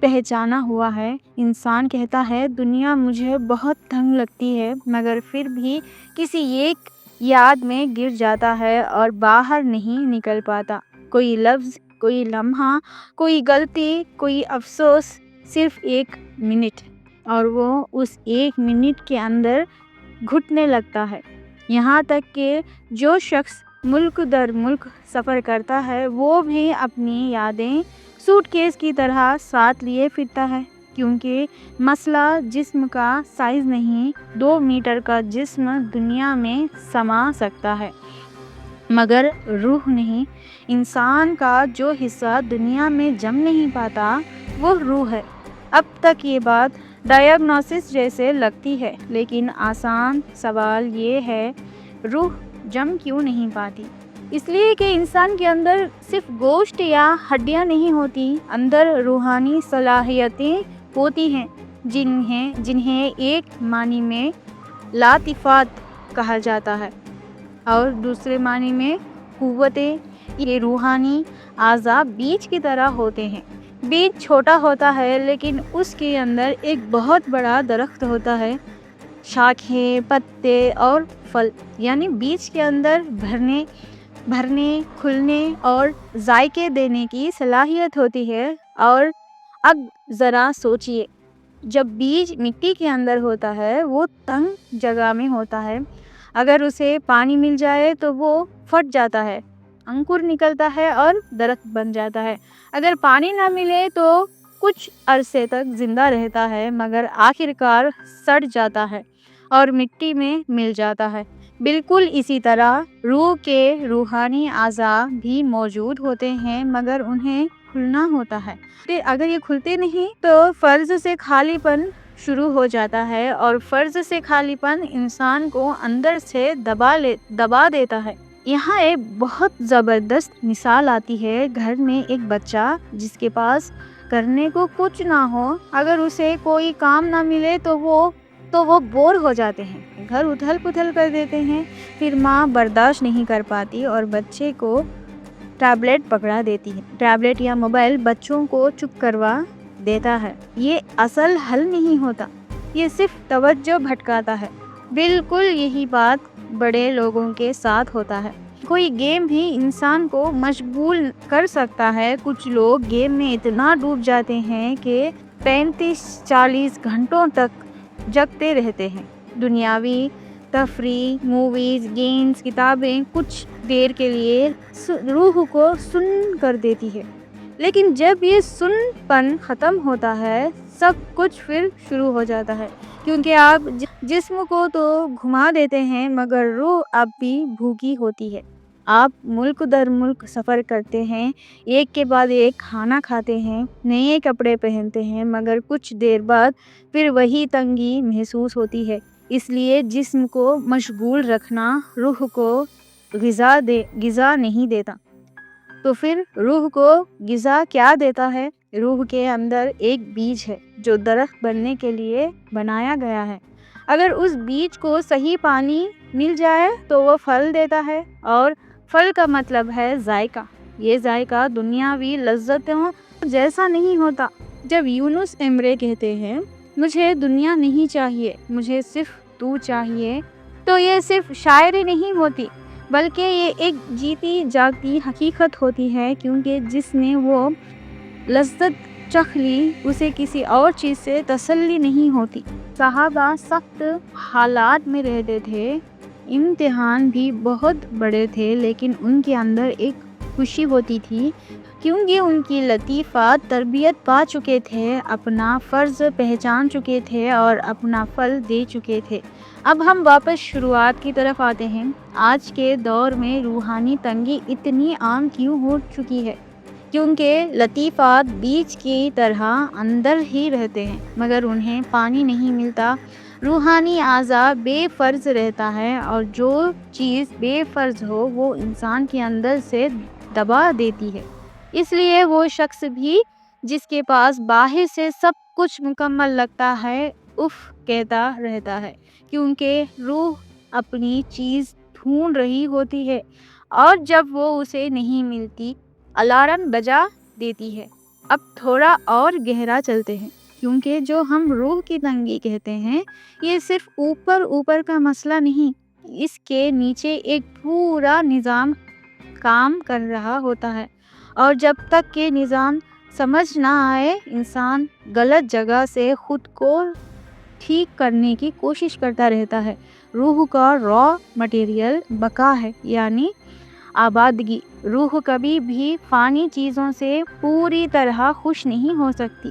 پہچانا ہوا ہے۔ انسان کہتا ہے دنیا مجھے بہت تنگ لگتی ہے، مگر پھر بھی کسی ایک یاد میں گر جاتا ہے اور باہر نہیں نکل پاتا۔ کوئی لفظ، کوئی لمحہ، کوئی غلطی، کوئی افسوس، صرف 1 منٹ، اور وہ اس 1 منٹ کے اندر گھٹنے لگتا ہے۔ یہاں تک کہ جو شخص ملک در ملک سفر کرتا ہے وہ بھی اپنی یادیں سوٹ کیس کی طرح ساتھ لیے پھرتا ہے، کیونکہ مسئلہ جسم کا سائز نہیں، 2 میٹر کا جسم دنیا میں سما سکتا ہے مگر روح نہیں۔ انسان کا جو حصہ دنیا میں جم نہیں پاتا وہ روح ہے۔ اب تک یہ بات ڈائیگنوسس جیسے لگتی ہے، لیکن آسان سوال یہ ہے، روح جم کیوں نہیں پاتی؟ اس لیے کہ انسان کے اندر صرف گوشت یا ہڈیاں نہیں ہوتی، اندر روحانی صلاحیتیں ہوتی ہیں جنہیں ایک معنی میں لطیفات کہا جاتا ہے اور دوسرے معنی میں قوتیں۔ یہ روحانی اعضاء بیج کی طرح ہوتے ہیں۔ بیج چھوٹا ہوتا ہے لیکن اس کے اندر ایک بہت بڑا درخت ہوتا ہے، شاخیں، پتے اور پھل۔ یعنی بیج کے اندر بھرنے، کھلنے اور ذائقے دینے کی صلاحیت ہوتی ہے۔ اور اب ذرا سوچئے، جب بیج مٹی کے اندر ہوتا ہے وہ تنگ جگہ میں ہوتا ہے، اگر اسے پانی مل جائے تو وہ پھٹ جاتا ہے، انکر نکلتا ہے اور درخت بن جاتا ہے۔ اگر پانی نہ ملے تو کچھ عرصے تک زندہ رہتا ہے مگر آخرکار سڑ جاتا ہے اور مٹی میں مل جاتا ہے۔ بالکل اسی طرح روح کے روحانی اعضاء بھی موجود ہوتے ہیں مگر انہیں کھلنا ہوتا ہے۔ اگر یہ کھلتے نہیں تو فرض سے خالی پن شروع ہو جاتا ہے، اور فرض سے خالی پن انسان کو اندر سے دبا دیتا ہے۔ یہاں ایک بہت زبردست مثال آتی ہے۔ گھر میں ایک بچہ جس کے پاس کرنے کو کچھ نہ ہو، اگر اسے کوئی کام نہ ملے تو وہ بور ہو جاتے ہیں، گھر اتھل پتھل کر دیتے ہیں۔ پھر ماں برداشت نہیں کر پاتی اور بچے کو ٹیبلٹ پکڑا دیتی ہے۔ ٹیبلٹ یا موبائل بچوں کو چپ کروا دیتا ہے۔ یہ اصل حل نہیں ہوتا، یہ صرف توجہ بھٹکاتا ہے۔ بالکل یہی بات بڑے لوگوں کے ساتھ ہوتا ہے۔ کوئی گیم بھی انسان کو مشغول کر سکتا ہے۔ کچھ لوگ گیم میں اتنا ڈوب جاتے ہیں کہ 35-40 گھنٹوں تک جگتے رہتے ہیں۔ دنیاوی تفریح، موویز، گیمز، کتابیں کچھ دیر کے لیے روح کو سن کر دیتی ہے، لیکن جب یہ سن پن ختم ہوتا ہے سب کچھ پھر شروع ہو جاتا ہے، کیونکہ آپ جسم کو تو گھما دیتے ہیں مگر روح اب بھی بھوکی ہوتی ہے۔ آپ ملک در ملک سفر کرتے ہیں، ایک کے بعد ایک کھانا کھاتے ہیں، نئے کپڑے پہنتے ہیں، مگر کچھ دیر بعد پھر وہی تنگی محسوس ہوتی ہے۔ اس لیے جسم کو مشغول رکھنا روح کو غذا نہیں دیتا۔ تو پھر روح کو غذا کیا دیتا ہے؟ روح کے اندر ایک بیج ہے جو درخت بننے کے لیے بنایا گیا ہے۔ اگر اس بیج کو صحیح پانی مل جائے تو وہ پھل دیتا ہے، اور پھل کا مطلب ہے ذائقہ۔ یہ ذائقہ دنیاوی لذتوں جیسا نہیں ہوتا۔ جب یونس ایمرے کہتے ہیں مجھے دنیا نہیں چاہیے، مجھے صرف تو چاہیے، تو یہ صرف شاعری نہیں ہوتی بلکہ یہ ایک جیتی جاگتی حقیقت ہوتی ہے، کیونکہ جس نے وہ لذت چکھ لی اسے کسی اور چیز سے تسلی نہیں ہوتی۔ صحابہ سخت حالات میں رہتے تھے، امتحان بھی بہت بڑے تھے، لیکن ان کے اندر ایک خوشی ہوتی تھی کیونکہ ان کی لطیفات تربیت پا چکے تھے، اپنا فرض پہچان چکے تھے اور اپنا پھل دے چکے تھے۔ اب ہم واپس شروعات کی طرف آتے ہیں۔ آج کے دور میں روحانی تنگی اتنی عام کیوں ہو چکی ہے؟ کیونکہ لطیفات بیج کی طرح اندر ہی رہتے ہیں مگر انہیں پانی نہیں ملتا۔ روحانی اعضاء بے فرض رہتا ہے، اور جو چیز بے فرض ہو وہ انسان کے اندر سے دبا دیتی ہے۔ اس لیے وہ شخص بھی جس کے پاس باہر سے سب کچھ مکمل لگتا ہے اف کہتا رہتا ہے، کیونکہ روح اپنی چیز ڈھونڈ رہی ہوتی ہے اور جب وہ اسے نہیں ملتی الارم بجا دیتی ہے۔ اب تھوڑا اور گہرا چلتے ہیں، کیونکہ جو ہم روح کی تنگی کہتے ہیں یہ صرف اوپر کا مسئلہ نہیں، اس کے نیچے ایک پورا نظام کام کر رہا ہوتا ہے، اور جب تک کہ نظام سمجھ نہ آئے انسان غلط جگہ سے خود کو ٹھیک کرنے کی کوشش کرتا رہتا ہے۔ روح کا را مٹیریل بقا ہے، یعنی آبادگی۔ روح کبھی بھی فانی چیزوں سے پوری طرح خوش نہیں ہو سکتی۔